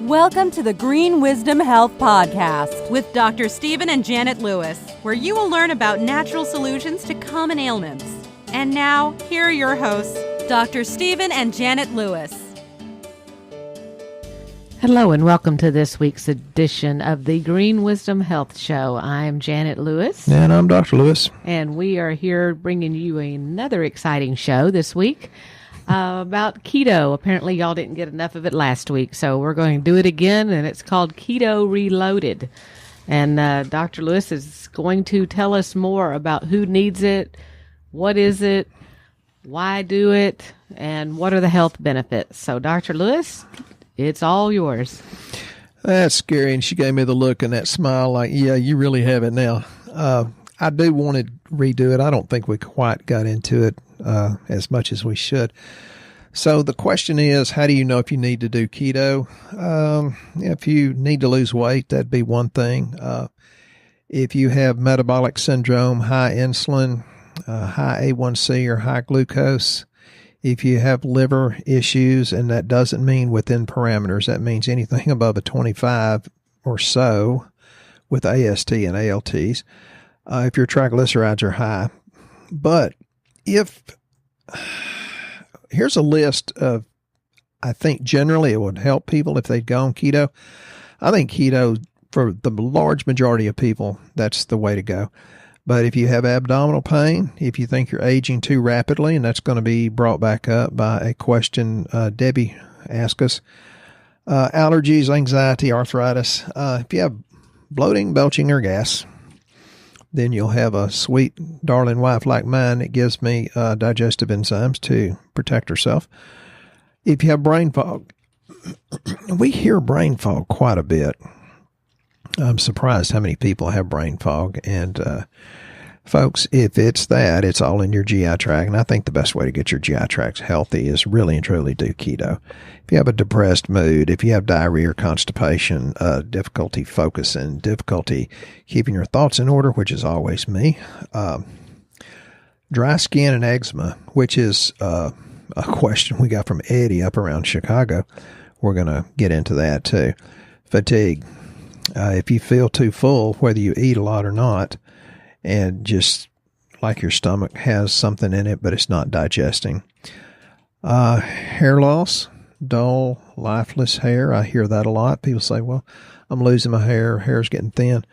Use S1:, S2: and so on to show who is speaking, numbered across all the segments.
S1: Welcome to the Green Wisdom Health Podcast with Dr. Stephen and Janet Lewis, where you will learn about natural solutions to common ailments. And now, here are your hosts, Dr. Stephen and Janet Lewis.
S2: Hello and welcome to this week's edition of the Green Wisdom Health Show. I'm Janet Lewis.
S3: And I'm Dr. Lewis.
S2: And we are here bringing you another exciting show this week about keto. Apparently y'all didn't get enough of it last week, so we're going to do it again, and it's called Keto Reloaded. And Dr. Lewis is going to tell us more about who needs it, what is it, why do it, and what are the health benefits. So Dr. Lewis, it's all yours.
S3: That's scary. And she gave me the look and that smile like, yeah, you really have it now. I do want to redo it. I don't think we quite got into it as much as we should. So the question is, how do you know if you need to do keto? If you need to lose weight, that'd be one thing. If you have metabolic syndrome, high insulin, high A1C or high glucose, if you have liver issues, and that doesn't mean within parameters, that means anything above a 25 or so with AST and ALTs, if your triglycerides are high. But here's a list of, I think generally it would help people if they'd go on keto. I think keto, for the large majority of people, that's the way to go. But if you have abdominal pain, if you think you're aging too rapidly, and that's going to be brought back up by a question Debbie asked us, allergies, anxiety, arthritis, if you have bloating, belching, or gas, then you'll have a sweet, darling wife like mine that gives me digestive enzymes to protect herself. If you have brain fog, we hear brain fog quite a bit. I'm surprised how many people have brain fog. And folks, if it's that, it's all in your GI tract. And I think the best way to get your GI tract healthy is really and truly do keto. If you have a depressed mood, if you have diarrhea or constipation, difficulty focusing, difficulty keeping your thoughts in order, which is always me, dry skin and eczema, which is a question we got from Eddie up around Chicago. We're going to get into that too. Fatigue. If you feel too full, whether you eat a lot or not, and just like your stomach has something in it, but it's not digesting. Hair loss, dull, lifeless hair. I hear that a lot. People say, well, I'm losing my hair's getting thin.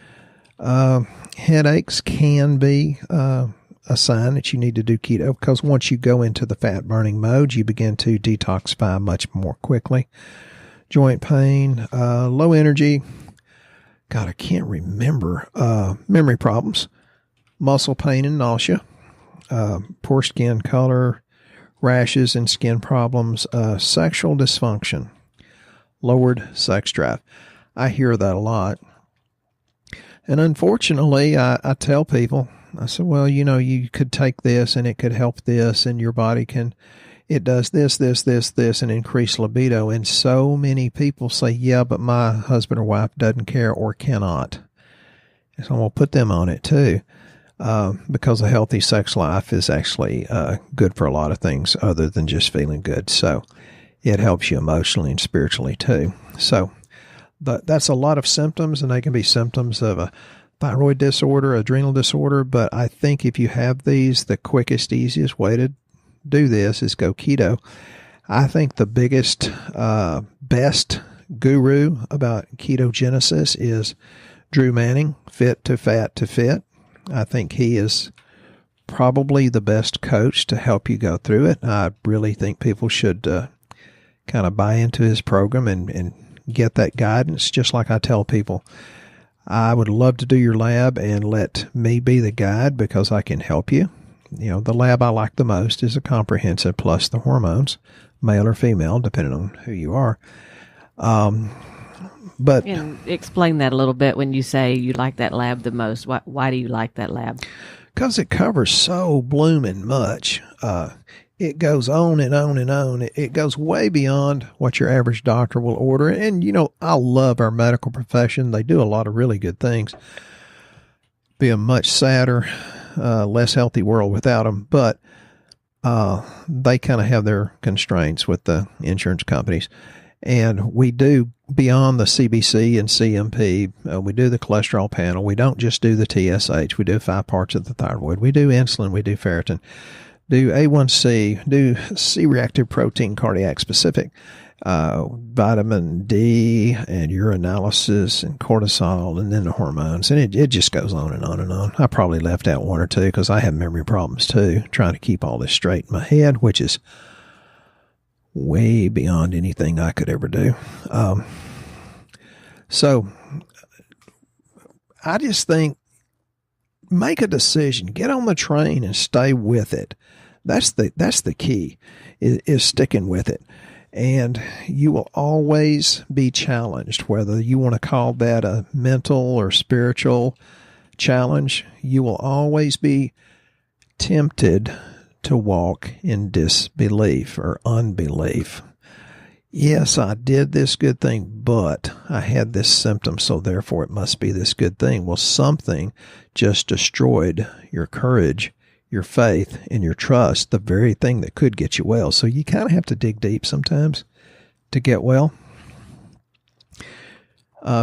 S3: Headaches can be a sign that you need to do keto, because once you go into the fat burning mode, you begin to detoxify much more quickly. Joint pain, low energy. God, I can't remember. Memory problems, muscle pain and nausea, poor skin color, rashes and skin problems, sexual dysfunction, lowered sex drive. I hear that a lot. And unfortunately, I tell people, I said, well, you could take this and it could help this, and your body it does this, and increase libido. And so many people say, yeah, but my husband or wife doesn't care or cannot. So I'm going to put them on it too, because a healthy sex life is actually good for a lot of things other than just feeling good. So it helps you emotionally and spiritually too. So that's a lot of symptoms, and they can be symptoms of a thyroid disorder, adrenal disorder. But I think if you have these, the quickest, easiest way to do this is go keto. I think the biggest, best guru about ketogenesis is Drew Manning, Fit to Fat to Fit. I think he is probably the best coach to help you go through it. I really think people should kind of buy into his program and get that guidance. Just like I tell people, I would love to do your lab and let me be the guide, because I can help you. The lab I like the most is a comprehensive plus the hormones, male or female, depending on who you are. But
S2: and explain that a little bit when you say you like that lab the most. Why do you like that lab?
S3: Because it covers so blooming much. It goes on and on and on. It goes way beyond what your average doctor will order. And, I love our medical profession. They do a lot of really good things. Be a much sadder, less healthy world without them. But they kind of have their constraints with the insurance companies. And we do beyond the CBC and CMP. We do the cholesterol panel. We don't just do the TSH. We do 5 parts of the thyroid. We do insulin. We do ferritin. Do A1C. Do C-reactive protein, cardiac specific. Vitamin D and urinalysis and cortisol and then the hormones. And it just goes on and on and on. I probably left out 1 or 2 because I have memory problems too, trying to keep all this straight in my head, which is way beyond anything I could ever do. So I just think make a decision, get on the train and stay with it. That's the key is sticking with it. And you will always be challenged, whether you want to call that a mental or spiritual challenge. You will always be tempted to walk in disbelief or unbelief. Yes, I did this good thing, but I had this symptom, so therefore it must be this good thing. Well, something just destroyed your courage, your faith, and your trust, the very thing that could get you well. So you kind of have to dig deep sometimes to get well.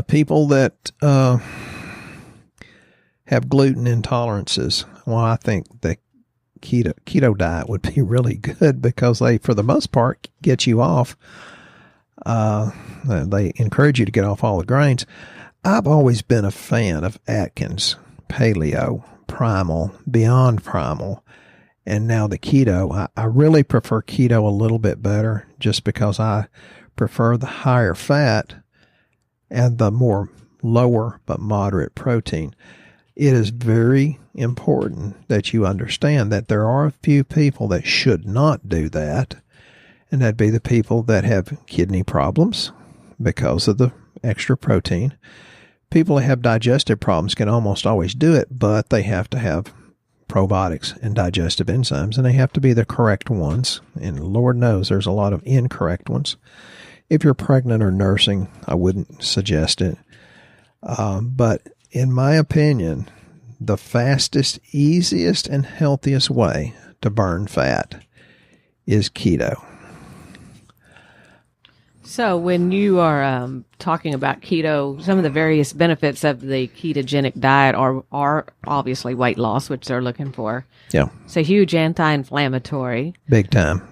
S3: People that have gluten intolerances, well, I think the keto diet would be really good because they, for the most part, get you off. They encourage you to get off all the grains. I've always been a fan of Atkins, paleo, primal, beyond primal, and now the keto. I really prefer keto a little bit better just because I prefer the higher fat and the more lower but moderate protein. It is very important that you understand that there are a few people that should not do that, and that'd be the people that have kidney problems because of the extra protein. People that have digestive problems can almost always do it, but they have to have probiotics and digestive enzymes, and they have to be the correct ones. And Lord knows there's a lot of incorrect ones. If you're pregnant or nursing, I wouldn't suggest it. But in my opinion, the fastest, easiest, and healthiest way to burn fat is keto.
S2: So when you are talking about keto, some of the various benefits of the ketogenic diet are obviously weight loss, which they're looking for.
S3: Yeah.
S2: It's a huge anti-inflammatory.
S3: Big time.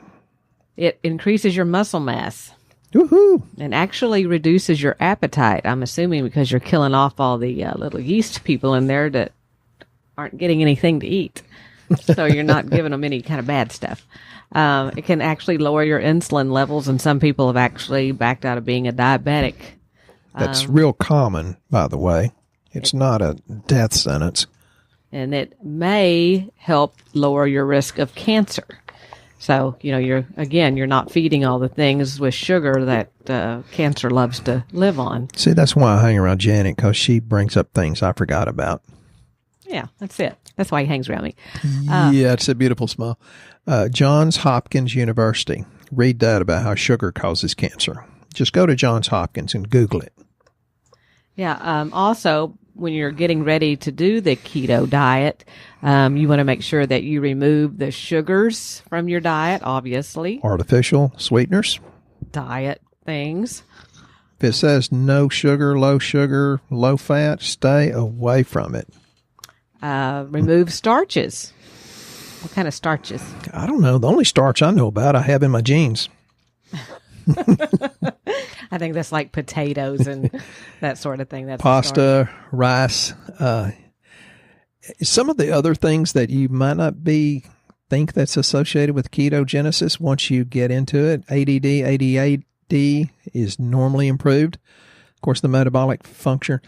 S2: It increases your muscle mass.
S3: Woohoo!
S2: And actually reduces your appetite. I'm assuming because you're killing off all the little yeast people in there that aren't getting anything to eat. So you're not giving them any kind of bad stuff. It can actually lower your insulin levels, and some people have actually backed out of being a diabetic.
S3: That's real common, by the way. It's not a death sentence.
S2: And it may help lower your risk of cancer. So, you're not feeding all the things with sugar that cancer loves to live on.
S3: See, that's why I hang around Janet, because she brings up things I forgot about.
S2: Yeah, that's it. That's why he hangs around me.
S3: Yeah, it's a beautiful smile. Johns Hopkins University. Read that about how sugar causes cancer. Just go to Johns Hopkins and Google it.
S2: Yeah. Also, when you're getting ready to do the keto diet, you want to make sure that you remove the sugars from your diet, obviously.
S3: Artificial sweeteners.
S2: Diet things.
S3: If it says no sugar, low fat, stay away from it.
S2: Remove starches. What kind of starches?
S3: I don't know. The only starch I know about I have in my jeans.
S2: I think that's like potatoes and that sort of thing. That's
S3: pasta, rice. Some of the other things that you might not think that's associated with ketogenesis, once you get into it, ADD, ADHD is normally improved. Of course, the metabolic function.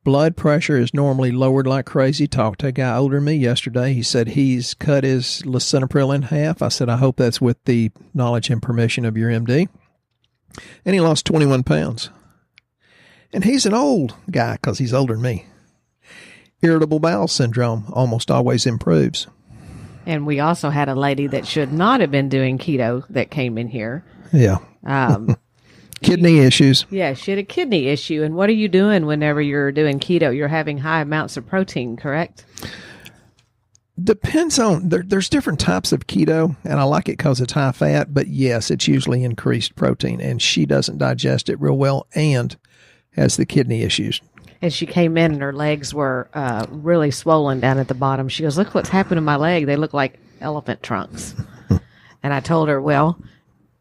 S3: Blood pressure is normally lowered like crazy. Talked to a guy older than me yesterday. He said he's cut his lisinopril in half. I said, I hope that's with the knowledge and permission of your MD. And he lost 21 pounds. And he's an old guy because he's older than me. Irritable bowel syndrome almost always improves.
S2: And we also had a lady that should not have been doing keto that came in here.
S3: Yeah. Kidney issues.
S2: Yeah, she had a kidney issue. And what are you doing whenever you're doing keto? You're having high amounts of protein, correct?
S3: Depends on, there's different types of keto, and I like it because it's high fat, but yes, it's usually increased protein, and she doesn't digest it real well and has the kidney issues.
S2: And she came in and her legs were really swollen down at the bottom. She goes, "Look what's happened to my leg. They look like elephant trunks." And I told her, "Well,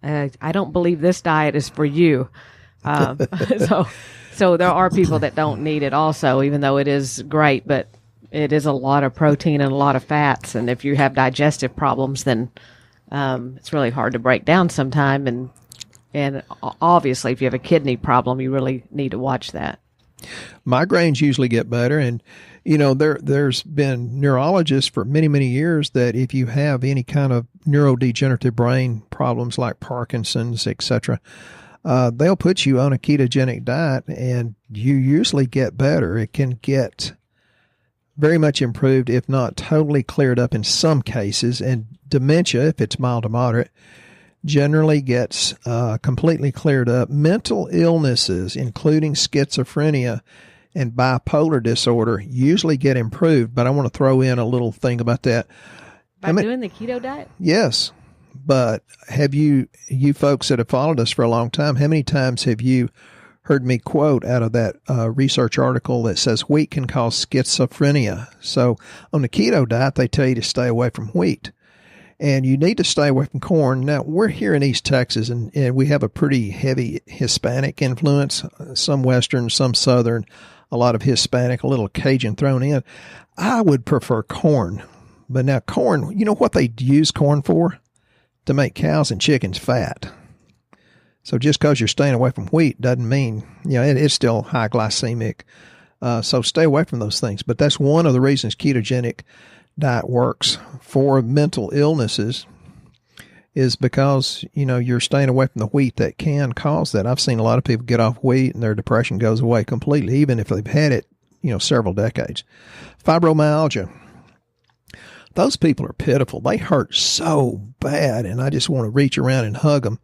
S2: I don't believe this diet is for you." So there are people that don't need it also, even though it is great, but it is a lot of protein and a lot of fats. And if you have digestive problems, then it's really hard to break down sometime. And obviously, if you have a kidney problem, you really need to watch that.
S3: Migraines usually get better. And, there's been neurologists for many, many years that if you have any kind of neurodegenerative brain problems like Parkinson's, etc., they'll put you on a ketogenic diet and you usually get better. It can get very much improved, if not totally cleared up in some cases. And dementia, if it's mild to moderate, generally gets completely cleared up. Mental illnesses, including schizophrenia and bipolar disorder, usually get improved. But I want to throw in a little thing about that.
S2: By doing the keto diet?
S3: Yes. But have you folks that have followed us for a long time, how many times have you heard me quote out of that research article that says wheat can cause schizophrenia? So on the keto diet, they tell you to stay away from wheat. And you need to stay away from corn. Now, we're here in East Texas, and we have a pretty heavy Hispanic influence, some Western, some Southern, a lot of Hispanic, a little Cajun thrown in. I would prefer corn. But now corn, you know what they use corn for? To make cows and chickens fat. So just because you're staying away from wheat doesn't mean, it's still high glycemic. So stay away from those things. But that's one of the reasons ketogenic diet works for mental illnesses, is because, you're staying away from the wheat that can cause that. I've seen a lot of people get off wheat and their depression goes away completely, even if they've had it, several decades. Fibromyalgia. Those people are pitiful. They hurt so bad, and I just want to reach around and hug them,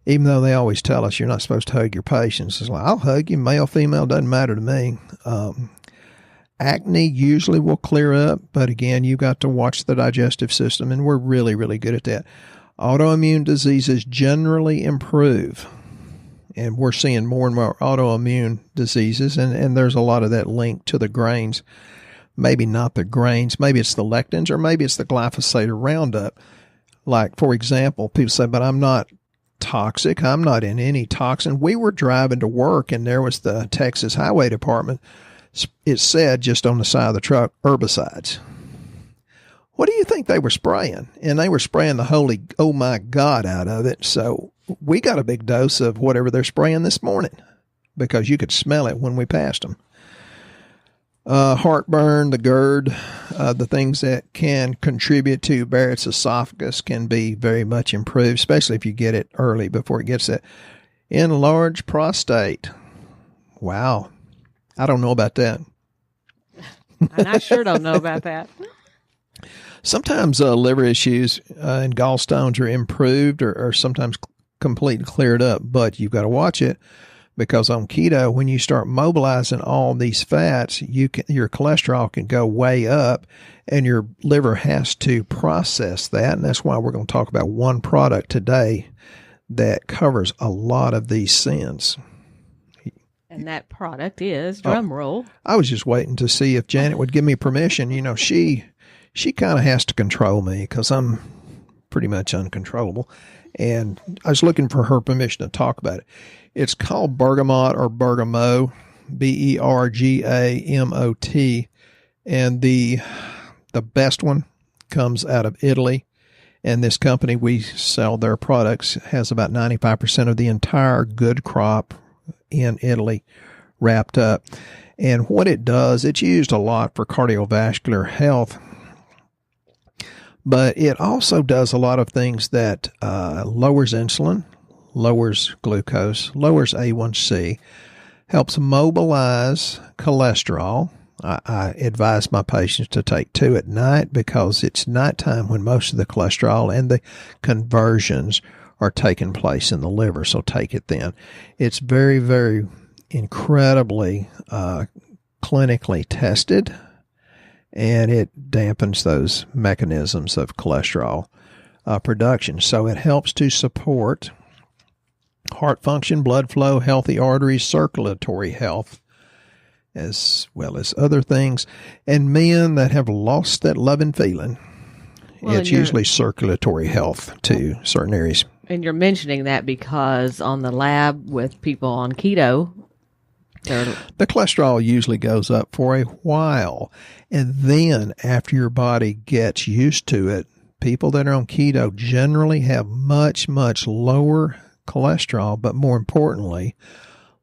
S3: even though they always tell us you're not supposed to hug your patients. It's like, I'll hug you, male, female, doesn't matter to me. Acne usually will clear up, but again, you've got to watch the digestive system, and we're really, really good at that. Autoimmune diseases generally improve, and we're seeing more and more autoimmune diseases, and there's a lot of that linked to the grains. Maybe not the grains, maybe it's the lectins, or maybe it's the glyphosate or Roundup. Like, for example, people say, but I'm not toxic. I'm not in any toxin. We were driving to work, and there was the Texas Highway Department. It said just on the side of the truck, herbicides. What do you think they were spraying? And they were spraying the holy, oh my God, out of it. So we got a big dose of whatever they're spraying this morning because you could smell it when we passed them. Heartburn, the GERD, the things that can contribute to Barrett's esophagus can be very much improved, especially if you get it early before it gets that. Enlarged prostate. Wow. I don't know about that.
S2: And I sure don't know about that.
S3: Sometimes liver issues and gallstones are improved or sometimes completely cleared up, but you've got to watch it. Because on keto, when you start mobilizing all these fats, your cholesterol can go way up, and your liver has to process that. And that's why we're going to talk about one product today that covers a lot of these sins.
S2: And that product is, drum roll.
S3: I was just waiting to see if Janet would give me permission. She kind of has to control me because I'm pretty much uncontrollable. And I was looking for her permission to talk about it. It's called Bergamot or Bergamot, Bergamot. And the best one comes out of Italy. And this company, we sell their products, has about 95% of the entire good crop in Italy wrapped up. And what it does, it's used a lot for cardiovascular health. But it also does a lot of things that lowers insulin, lowers glucose, lowers A1C, helps mobilize cholesterol. I advise my patients to take 2 at night because it's nighttime when most of the cholesterol and the conversions are taking place in the liver, so take it then. It's very, very incredibly clinically tested, and it dampens those mechanisms of cholesterol production. So it helps to support heart function, blood flow, healthy arteries, circulatory health, as well as other things. And men that have lost that loving feeling, it's usually circulatory health to certain areas.
S2: And you're mentioning that because on the lab with people on keto,
S3: the cholesterol usually goes up for a while. And then after your body gets used to it, people that are on keto generally have much, much lower cholesterol, but more importantly,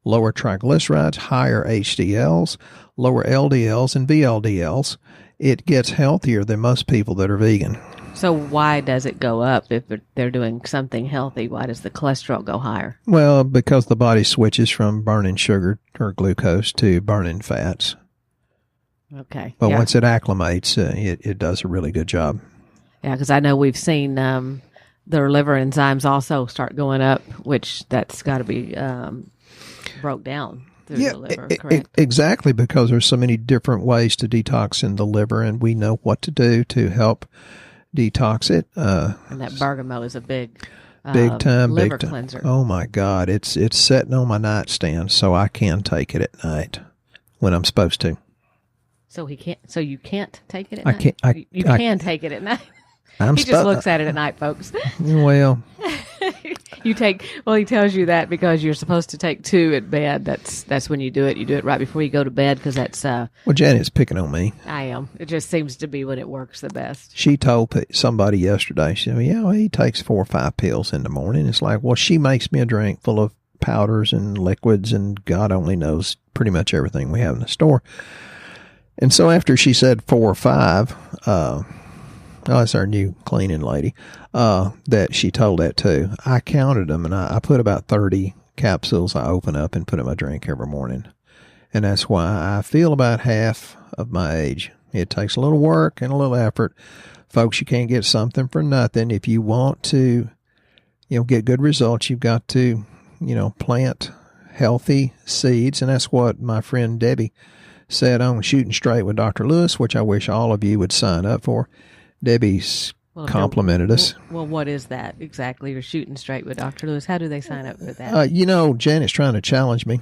S3: lower triglycerides, higher HDLs, lower LDLs and VLDLs. It gets healthier than most people that are vegan.
S2: So why does it go up if they're doing something healthy? Why does the cholesterol go higher?
S3: Well, because the body switches from burning sugar or glucose to burning fats.
S2: Okay.
S3: But once it acclimates, it does a really good job.
S2: Yeah, because I know we've seen their liver enzymes also start going up, which that's got to be broke down through the liver, correct?
S3: Exactly, because there's so many different ways to detox in the liver, and we know what to do to help detox it.
S2: And that bergamot is a big
S3: time
S2: liver cleanser.
S3: Oh my God, it's sitting on my nightstand, so I can take it at night when I'm supposed to.
S2: So you can't take it at
S3: night?
S2: You can take it at night. He just looks at it at night, folks.
S3: Well,
S2: he tells you that because you're supposed to take 2 at bed. That's when you do it. You do it right before you go to bed because that's...
S3: well, Janet's picking on me.
S2: I am. It just seems to be when it works the best.
S3: She told somebody yesterday, she said, he takes 4 or 5 pills in the morning. It's like, well, she makes me a drink full of powders and liquids, and God only knows pretty much everything we have in the store. And so after she said 4 or 5... that's our new cleaning lady, that she told that to. I counted them, and I put about 30 capsules I open up and put in my drink every morning. And that's why I feel about half of my age. It takes a little work and a little effort. Folks, you can't get something for nothing. If you want to, get good results, you've got to, plant healthy seeds. And that's what my friend Debbie said on Shooting Straight with Dr. Lewis, which I wish all of you would sign up for. Debbie's complimented us.
S2: Well, what is that exactly? You're Shooting Straight with Dr. Lewis. How do they sign up for that?
S3: Janet's trying to challenge me.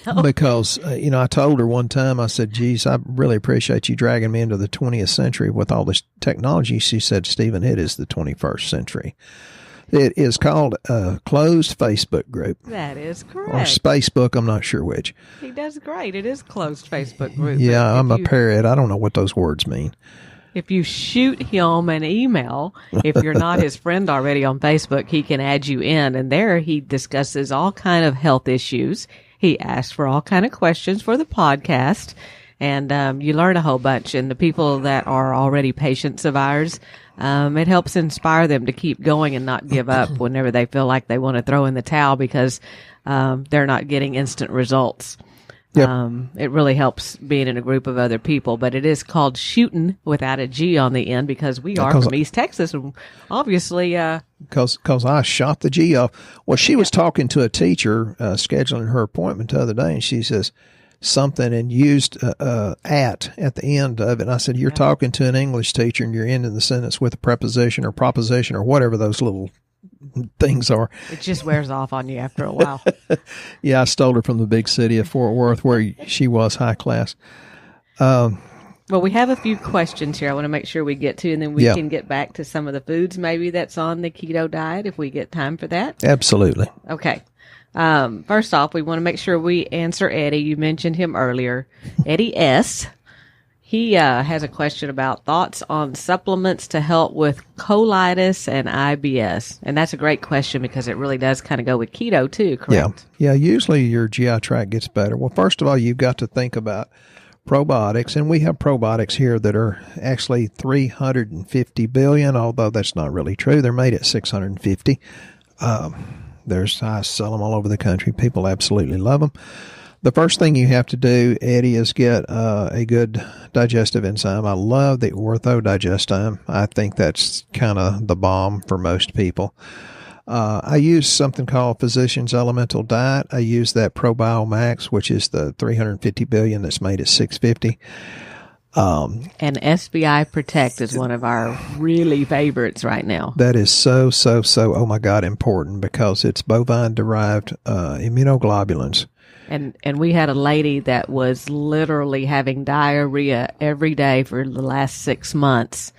S3: No. Because, I told her one time, I said, geez, I really appreciate you dragging me into the 20th century with all this technology. She said, Stephen, it is the 21st century. It is called a closed Facebook group.
S2: That is correct.
S3: Or Spacebook, I'm not sure which.
S2: He does great. It is closed Facebook group.
S3: Yeah, I'm a parrot. I don't know what those words mean.
S2: If you shoot him an email, if you're not his friend already on Facebook, he can add you in. And there he discusses all kind of health issues. He asks for all kind of questions for the podcast. And you learn a whole bunch. And the people that are already patients of ours, it helps inspire them to keep going and not give up whenever they feel like they want to throw in the towel because they're not getting instant results.
S3: Yep.
S2: It really helps being in a group of other people, but it is called Shootin' without a G on the end because we are from East Texas, and obviously,
S3: because I shot the G off. Well, she was talking to a teacher, scheduling her appointment the other day, and she says something and used at the end of it. And I said, you're talking to an English teacher, and you're ending the sentence with a preposition or proposition or whatever those little things are.
S2: It just wears off on you after a while.
S3: Yeah, I stole her from the big city of Fort Worth where she was high class.
S2: Well, we have a few questions here I want to make sure we get to, and then we can get back to some of the foods maybe that's on the keto diet if we get time for that.
S3: Absolutely.
S2: Okay. First off, we want to make sure we answer Eddie. You mentioned him earlier. Eddie S. He has a question about thoughts on supplements to help with colitis and IBS. And that's a great question because it really does kind of go with keto too, correct?
S3: Yeah, usually your GI tract gets better. Well, first of all, you've got to think about probiotics. And we have probiotics here that are actually 350 billion, although that's not really true. They're made at 650. I sell them all over the country. People absolutely love them. The first thing you have to do, Eddie, is get a good digestive enzyme. I love the orthodigestime. I think that's kind of the bomb for most people. I use something called Physician's Elemental Diet. I use that ProBiomax, which is the 350 billion that's made at 650.
S2: And SBI Protect is one of our really favorites right now.
S3: That is so, oh my God, important because it's bovine-derived immunoglobulins.
S2: And we had a lady that was literally having diarrhea every day for the last 6 months,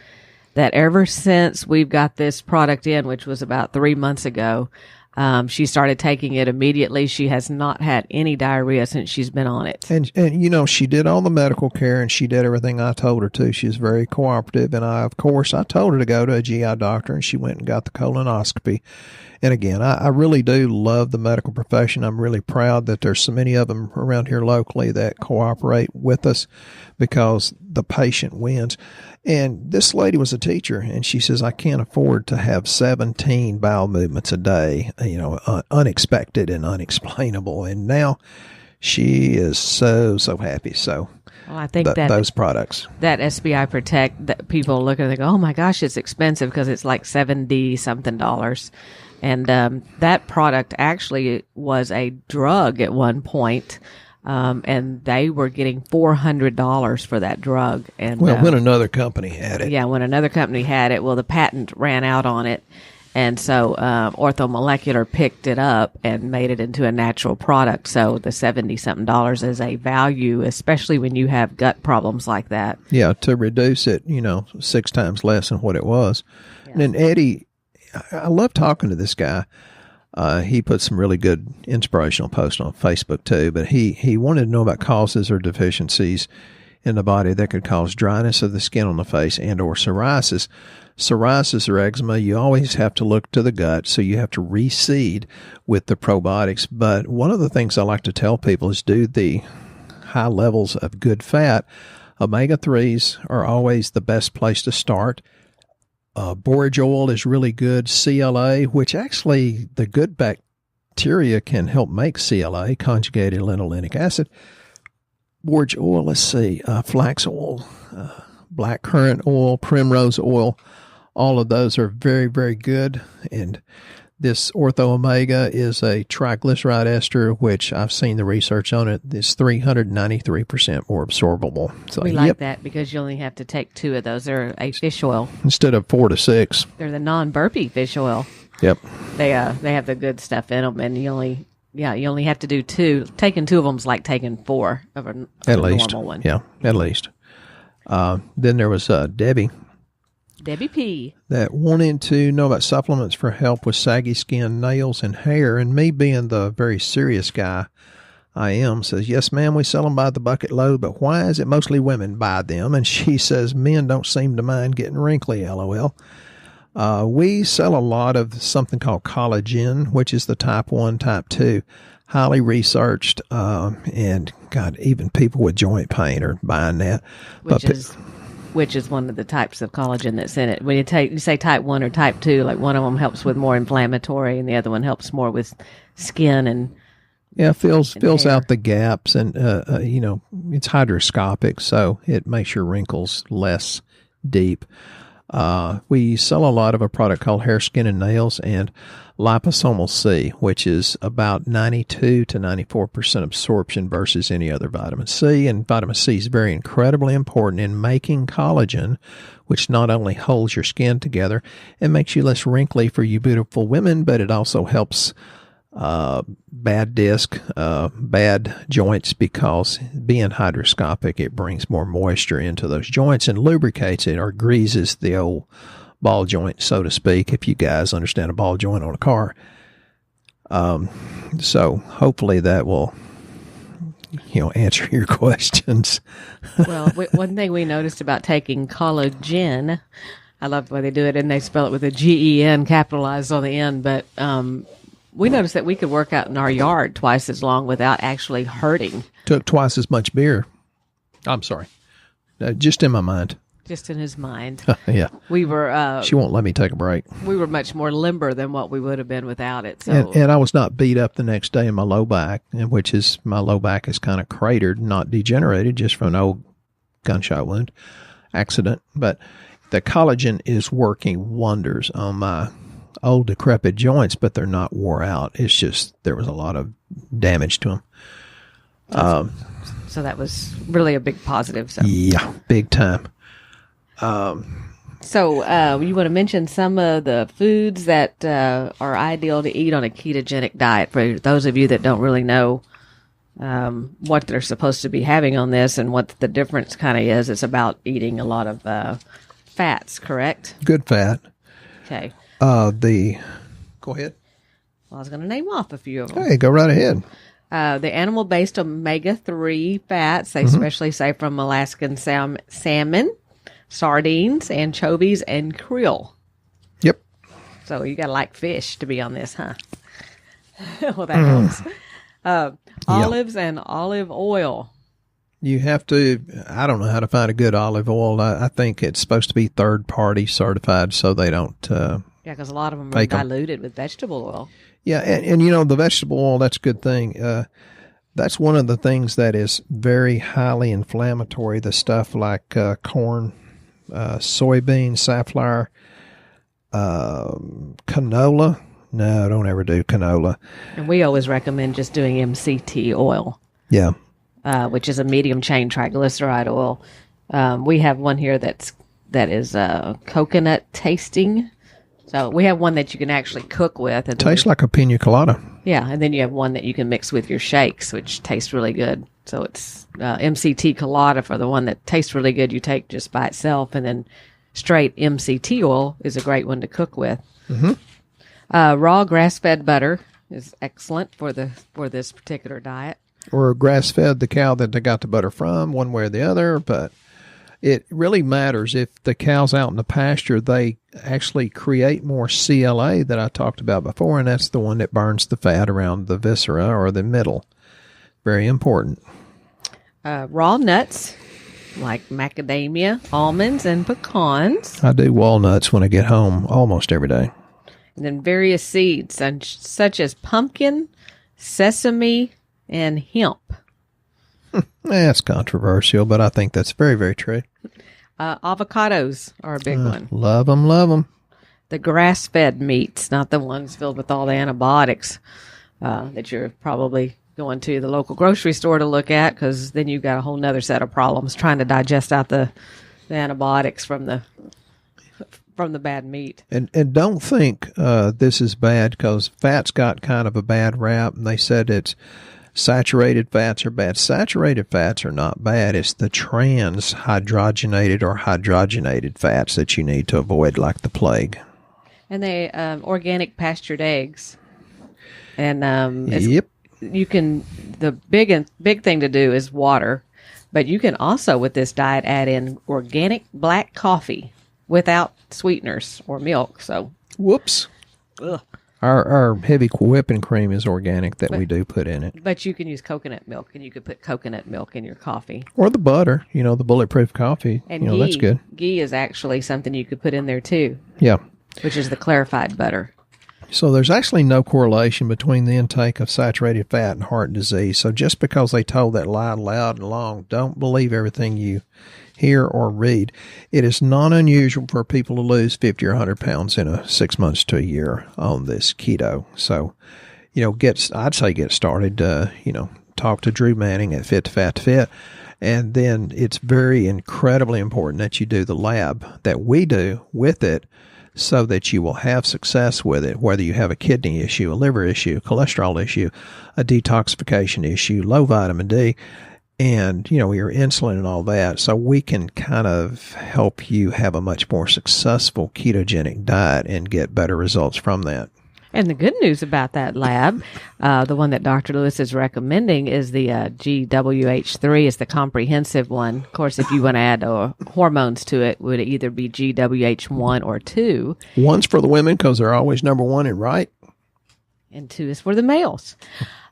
S2: that ever since we've got this product in, which was about 3 months ago, she started taking it immediately. She has not had any diarrhea since she's been on it.
S3: And she did all the medical care and she did everything I told her to. She's very cooperative. And I told her to go to a GI doctor and she went and got the colonoscopy. And again, I really do love the medical profession. I'm really proud that there's so many of them around here locally that cooperate with us because the patient wins. And this lady was a teacher, and she says, I can't afford to have 17 bowel movements a day, unexpected and unexplainable. And now she is so happy. So
S2: well, I think that
S3: those products,
S2: that SBI Protect, that people look at it and they go, oh my gosh, it's expensive because it's like $70 something. And that product actually was a drug at one point. And they were getting $400 for that drug. And
S3: when another company had it.
S2: Yeah, when another company had it, well, the patent ran out on it. And so Orthomolecular picked it up and made it into a natural product. So the $70-something is a value, especially when you have gut problems like that.
S3: Yeah, to reduce it, 6 times less than what it was. Yeah. And then Eddie, I love talking to this guy. He put some really good inspirational posts on Facebook too, but he wanted to know about causes or deficiencies in the body that could cause dryness of the skin on the face and or psoriasis. Psoriasis or eczema, you always have to look to the gut, so you have to reseed with the probiotics. But one of the things I like to tell people is do the high levels of good fat. Omega-3s are always the best place to start. Borage oil is really good. CLA, which actually the good bacteria can help make CLA, conjugated linolenic acid. Borage oil, let's see, flax oil, black currant oil, primrose oil. All of those are very, very good. And this ortho-omega is a triglyceride ester, which I've seen the research on it. It's 393% more absorbable. So
S2: we like that because you only have to take 2 of those. They're a fish oil.
S3: Instead of 4 to 6.
S2: They're the non-burpee fish oil.
S3: Yep.
S2: They have the good stuff in them, and you only have to do 2. Taking 2 of them is like taking 4 of a normal one.
S3: Yeah, at least. Then there was Debbie
S2: P.
S3: that wanted to know about supplements for help with saggy skin, nails, and hair. And me being the very serious guy I am, says, yes, ma'am, we sell them by the bucket load, but why is it mostly women buy them? And she says, men don't seem to mind getting wrinkly, LOL. We sell a lot of something called collagen, which is the type 1, type 2, highly researched, and God, even people with joint pain are buying that.
S2: Which is one of the types of collagen that's in it. When you say type 1 or type 2, like one of them helps with more inflammatory and the other one helps more with skin and
S3: fills out the gaps, and it's hydroscopic, so it makes your wrinkles less deep. We sell a lot of a product called Hair, Skin, and Nails and liposomal C, which is about 92 to 94% absorption versus any other vitamin C. And vitamin C is very incredibly important in making collagen, which not only holds your skin together and makes you less wrinkly for you beautiful women, but it also helps bad disc, bad joints, because being hydroscopic, it brings more moisture into those joints and lubricates it or greases the old ball joint, so to speak, if you guys understand a ball joint on a car. So hopefully that will, answer your questions.
S2: Well, one thing we noticed about taking collagen, I love the way they do it, and they spell it with a GEN capitalized on the end, but we noticed that we could work out in our yard twice as long without actually hurting.
S3: Took twice as much beer. I'm sorry. Just in my mind.
S2: Just in his mind.
S3: Yeah.
S2: We were...
S3: she won't let me take a break.
S2: We were much more limber than what we would have been without it. So.
S3: And I was not beat up the next day in my low back, my low back is kind of cratered, not degenerated, just from an old gunshot wound accident. But the collagen is working wonders on my old decrepit joints, but they're not wore out. It's just there was a lot of damage to them.
S2: So that was really a big positive. So.
S3: Yeah, big time.
S2: So you want to mention some of the foods that are ideal to eat on a ketogenic diet for those of you that don't really know what they're supposed to be having on this and what the difference kind of is. It's about eating a lot of fats, correct?
S3: Good fat.
S2: Okay.
S3: Go ahead.
S2: Well, I was going to name off a few of them.
S3: Hey, go right ahead.
S2: The animal-based omega-3 fats, they especially say from Alaskan salmon, sardines, anchovies, and krill.
S3: Yep.
S2: So you got to like fish to be on this, huh? Well, that helps. Olives and olive oil.
S3: You have to, I don't know how to find a good olive oil. I think it's supposed to be third-party certified so they don't
S2: Yeah, because a lot of them are diluted with vegetable oil.
S3: Yeah, and the vegetable oil, that's a good thing. That's one of the things that is very highly inflammatory, the stuff like corn, soybean, safflower, canola. No, don't ever do canola. And
S2: we always recommend just doing MCT oil.
S3: Yeah.
S2: Which is a medium chain triglyceride oil. We have one here that is coconut tasting. So we have one that you can actually cook with. And
S3: tastes like a pina colada.
S2: Yeah, and then you have one that you can mix with your shakes, which tastes really good. So it's MCT colada for the one that tastes really good you take just by itself, and then straight MCT oil is a great one to cook with.
S3: Mm-hmm.
S2: Raw grass-fed butter is excellent for this particular diet.
S3: Or grass-fed, the cow that they got the butter from, one way or the other, but it really matters. If the cow's out in the pasture, they actually create more CLA that I talked about before, and that's the one that burns the fat around the viscera or the middle. Very important.
S2: Raw nuts like macadamia, almonds, and pecans.
S3: I do walnuts when I get home almost every day.
S2: And then various seeds such as pumpkin, sesame, and hemp.
S3: That's controversial, but I think that's very, very true.
S2: Avocados are a big one.
S3: Love them, love them.
S2: The grass-fed meats, not the ones filled with all the antibiotics that you're probably going to the local grocery store to look at, because then you've got a whole nother set of problems trying to digest out the antibiotics from the bad meat.
S3: And don't think this is bad, because fat's got kind of a bad rap, and they said it's saturated fats are bad. Saturated fats are not bad. It's the trans hydrogenated or hydrogenated fats that you need to avoid like the plague.
S2: And they organic pastured eggs. And
S3: yep.
S2: You can, the big thing to do is water, but you can also with this diet add in organic black coffee without sweeteners or milk. So
S3: whoops.
S2: Ugh.
S3: Our heavy whipping cream is organic that we do put in it.
S2: But you can use coconut milk, and you could put coconut milk in your coffee.
S3: Or the butter, the bulletproof coffee.
S2: And ghee,
S3: that's good.
S2: Ghee is actually something you could put in there too.
S3: Yeah.
S2: Which is the clarified butter.
S3: So there's actually no correlation between the intake of saturated fat and heart disease. So just because they told that lie loud and long, don't believe everything you hear or read. It is not unusual for people to lose 50 or 100 pounds in 6 months to a year on this keto. So, I'd say get started, talk to Drew Manning at Fit to Fat to Fit. And then it's very incredibly important that you do the lab that we do with it so that you will have success with it, whether you have a kidney issue, a liver issue, a cholesterol issue, a detoxification issue, low vitamin D, and, your insulin and all that. So we can kind of help you have a much more successful ketogenic diet and get better results from that.
S2: And the good news about that lab, the one that Dr. Lewis is recommending, is the GWH3 is the comprehensive one. Of course, if you want to add hormones to it, would either be GWH1 or 2. One's
S3: for the women because they're always number one and right.
S2: And 2 is for the males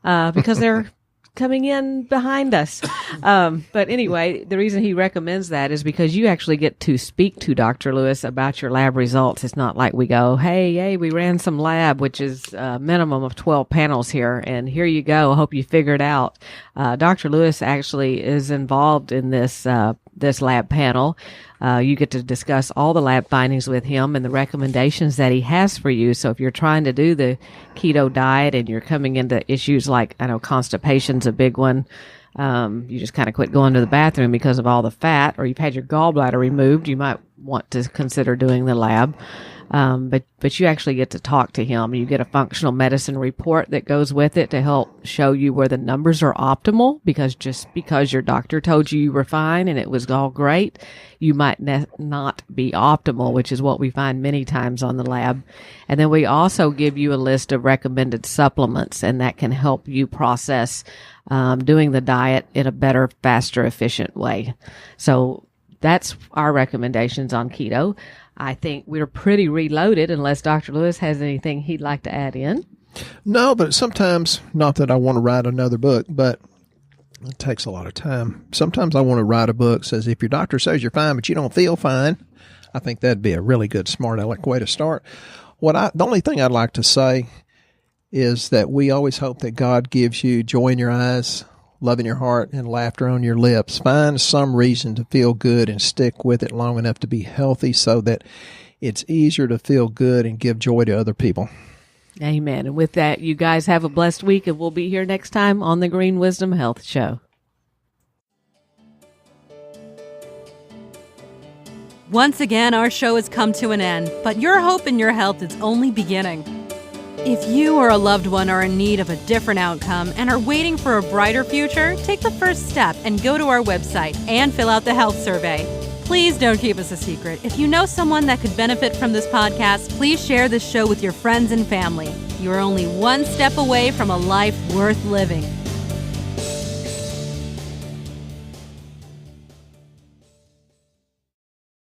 S2: because they're coming in behind us. But anyway, the reason he recommends that is because you actually get to speak to Dr. Lewis about your lab results. It's not like we go, hey, we ran some lab, which is a minimum of 12 panels here, and here you go. I hope you figured out. Dr. Lewis actually is involved in this lab panel. You get to discuss all the lab findings with him and the recommendations that he has for you. So if you're trying to do the keto diet and you're coming into issues like, constipation's a big one, you just kind of quit going to the bathroom because of all the fat, or you've had your gallbladder removed, you might want to consider doing the lab. But you actually get to talk to him. You get a functional medicine report that goes with it to help show you where the numbers are optimal, because just because your doctor told you were fine and it was all great, you might not be optimal, which is what we find many times on the lab. And then we also give you a list of recommended supplements, and that can help you process doing the diet in a better, faster, efficient way. So that's our recommendations on keto. I think we're pretty reloaded, unless Dr. Lewis has anything he'd like to add in.
S3: No, but sometimes, not that I want to write another book, but it takes a lot of time. Sometimes I want to write a book that says, if your doctor says you're fine, but you don't feel fine, I think that'd be a really good, smart aleck way to start. The only thing I'd like to say is that we always hope that God gives you joy in your eyes, love in your heart, and laughter on your lips. Find some reason to feel good and stick with it long enough to be healthy so that it's easier to feel good and give joy to other people.
S2: Amen. And with that, you guys have a blessed week, and we'll be here next time on the Green Wisdom Health Show.
S1: Once again, our show has come to an end, but your hope in your health is only beginning. If you or a loved one are in need of a different outcome and are waiting for a brighter future, take the first step and go to our website and fill out the health survey. Please don't keep us a secret. If you know someone that could benefit from this podcast, please share this show with your friends and family. You are only one step away from a life worth living.